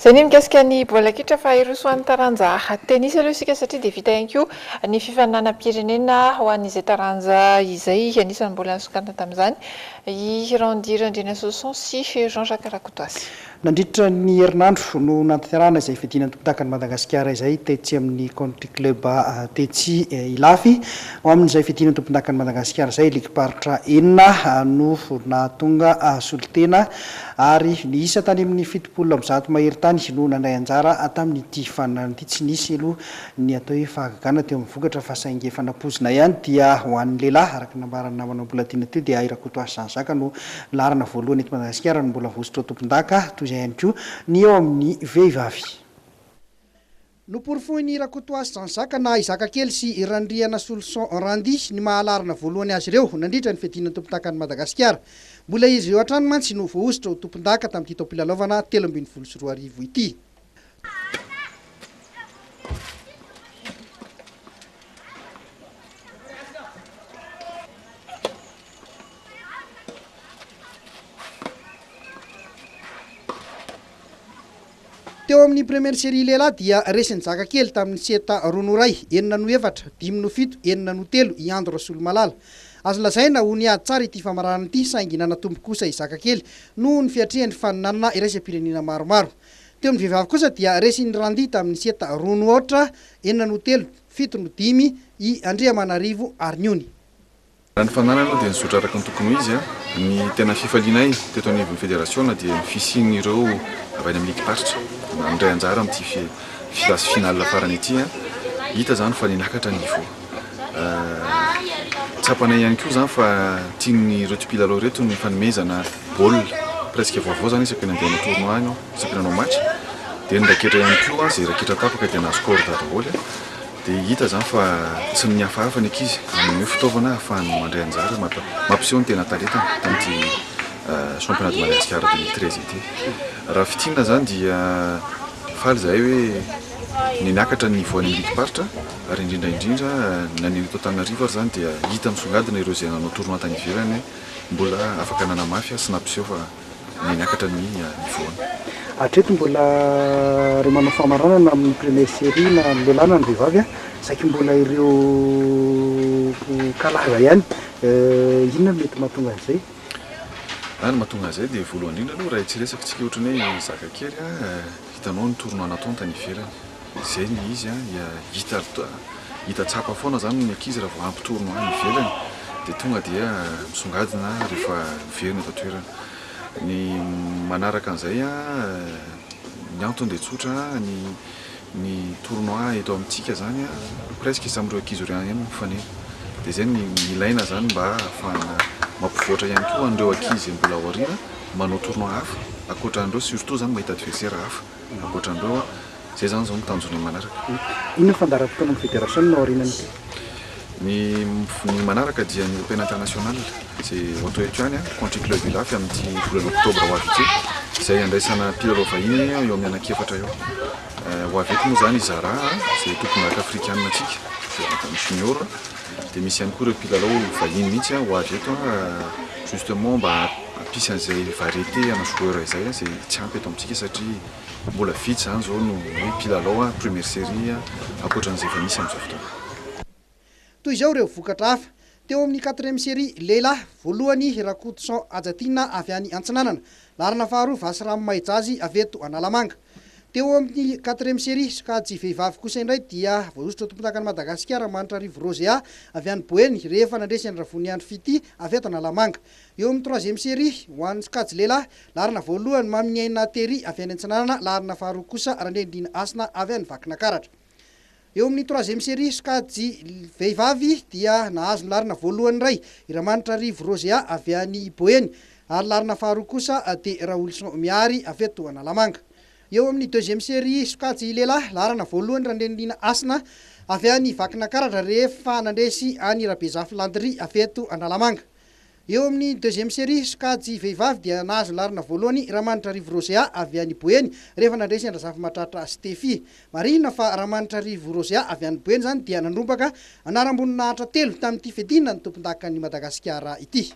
Zany mikasika ny bola kitra fa irosoan'ny taranja tennis aloha isika satria dia vita ihany koa ny fifaninanam-pirenena ho an'izay taranja izay anisan'ny mbola nisokafana tamin'izany i Randy Randrianasson sy Jean-Jacques Rakotoasy. Nandritra ny herinandro no natanterahana izay fidinan'ny tompon-dakan'i Madagasikara izay Tetsy amin'ny country club Tetsy Ilafy ao amin'izay fidinan'ny tompon-dakan'i Madagasikara izay ligiparitra enina no nahatonga solitena ary ny isa tany amin'ny fitopolo amby zato mahery tany no nandray anjara tamin'ity faninanana ity tsy nisy aloha ny atao hoe fahagagana teo amin'ny vokatra fa saingy efa nampozina ihany dia ho an'ny lehilahy araka nambarany namana boladina teo dia Rakotoasy Jean-Jacques no larana voalohany eto Madagasikara no mbola vosotra ao tompon-daka toy izay ihany koa ny eo amin'ny vehivavy. Noporofoiny Rakotoasy Jean-Jacques na izaka kely sy Randrianasson Randy ny mahalarana voalohany azy ireo nandritra ny fiadinan'ny tompon-dakan'i Madagasikara. Mbola izy eo hatrany mantsy no voahositra ho tompon-daka tamin'ity taom-pilalaovana 13 sy 14 ity. Teo amin'ny première série lehilahy dia resin'ny zaka kely tamin'ny seta ronoray 4-7, 5-7, 4-3 i Andro Rasolomalala. Azo lazaina ho niady tsara ity famarana ity saingy nanatombo kosa izaka kely no ny fiatrihan'ny faninanana iraisam-pirenena maromaro. Teo amin'ny vehivavy kosa dia resin'ny Randy tamin'ny seta 2-3, 4-3, 7-5 i Andriamanarivo Arniony. Raha ny fananana aloha dia nizotra araka ny tokony izy ny tena fifalianay teto anivon'ny federasion dia ny fisian'ireo avy any amin'ny ligiparitra mandray anjara amin'ity filase finale farany ity hita zany fa ninakatra niveau tsapanay ihany koa zany fa tian'ireo mpilalao reto ny fanomezana baolina presque vaovao zany isaky ny andeha amin'ny tournoi isaky nanao match dia ny raketra ihany koa izay raketra tapaka dia nahazo daholo dia hita zany fa tsy ny hafahafa ny ankizy amin'ny fitaovana ahafahany mandray anjara mampiseho ny tena talentany tamin'ity championnat de Madagascar 2013 ity. Raha fitinana zany dia faly zahay hoe ninakatra ny niveau any ligiparitra ary indrindra nan'eto Antananarivo zany dia hita misongadina ireo izay nanao tournoi tany ivelany mbola afaka nanamafy sy nampiseho fa ninakatra ny niveau. Hatreto mbola ry manao famaranana amin'ny première série na ny lehilahy na ny vehivavy saky mbola ireo kalaza ihany inona mety mahatonga an'izay? Ny mahatonga an'izay dia voalohany indrindra aloha raha tsy resaka ohatran'ny hoe zaka kely hitanao ny tournoi nataony tany ivelany izay ny izy hita tsapa foana zany ny ankizy raha vao ampy tournoi any ivelany dia tonga dia misongadina rehefa miverina eto toerana. Ny manaraka an'izay ny antony dia tsotra ny tournoi eto amintsika zany presque sam'ireo ankizy ireo ihany mifanena dia izay ny ilaina zany mba ahafahana mampivoatra ihany koa an'ireo ankizy mbola ao aoriana manao tournoi hafa ankoatran'ireo surtout zany mahita adversaire hafa ankoatran'ireo izay zany zao mitanjona manaraka. Inona fandaharam-potoana amin'ny fédération no aorianany? Ny manaraka dia ny Européen international izay atao eto ihany country club Ilafy amin'ity volana oktobra ho avy ity izay andraisana mpilalao vahiny eo amin'ny anankefatra eo. Ho avy eto moa zany Zara izay tompon-daka afrikanina antsika junior dia misy ihany koa ireo mpilalao vahiny mihitsy ho avy eto justement mba hampisy an'izay variété ana joueur izay izay tsy ampy eto amintsika satria mbola vitsy zany zao no hoe mpilalao première série ankoatran'izay efa misy amin'izao fotoana. Toy izao ireo vokatra hafa teo amin'ny 4e série lehilahy voalohany Rakotoasy Ajatina avy any Antsinanana, larana faharoa Vasiramo Maijazy avy eto Analamanga. Teo amin'ny 4e série sokajy vehivavy kosa indray dia voazotra tompon-dakan'i Madagasikara Mantrarivo Rosea avy any Boeny rehefa nandresy ny Ravony Andro Fity avy eto Analamanga. Eo amin'ny 3e série ho an'ny sokajy lehilahy larana voalohany Maminiaina Tery avy any Antsinanana, larana faharoa kosa Randrendrina Asina avy any Vakinankaratra. Eo amin'ny 3e série sokajy vehivavy dia nahazo larina voalohany iray Mantrarivo Rosea avy any Boeny ary larina faharoa kosa dia Raoulson Miary avy eto Analamanga. Eo amin'ny 2e série sokajy lehilahy larana voalohany Randrendrina Asina avy any Vakinankaratra rehefa nandresy any Rabezafy Landry avy eto Analamanga. Eo amin'ny 2e série sokajy vehivavy dia nahazo larina voalohany Mantrarivo Rosea avy any Boeny rehefa nandresy Andrazafy Matratra Stefy. Marina fa Mantrarivo Rosea avy any Boeny zany dia nandrombaka anaram-boninahitra 3 tamin'ity fiadinana ny tompon-dakan'i Madagasikara ity.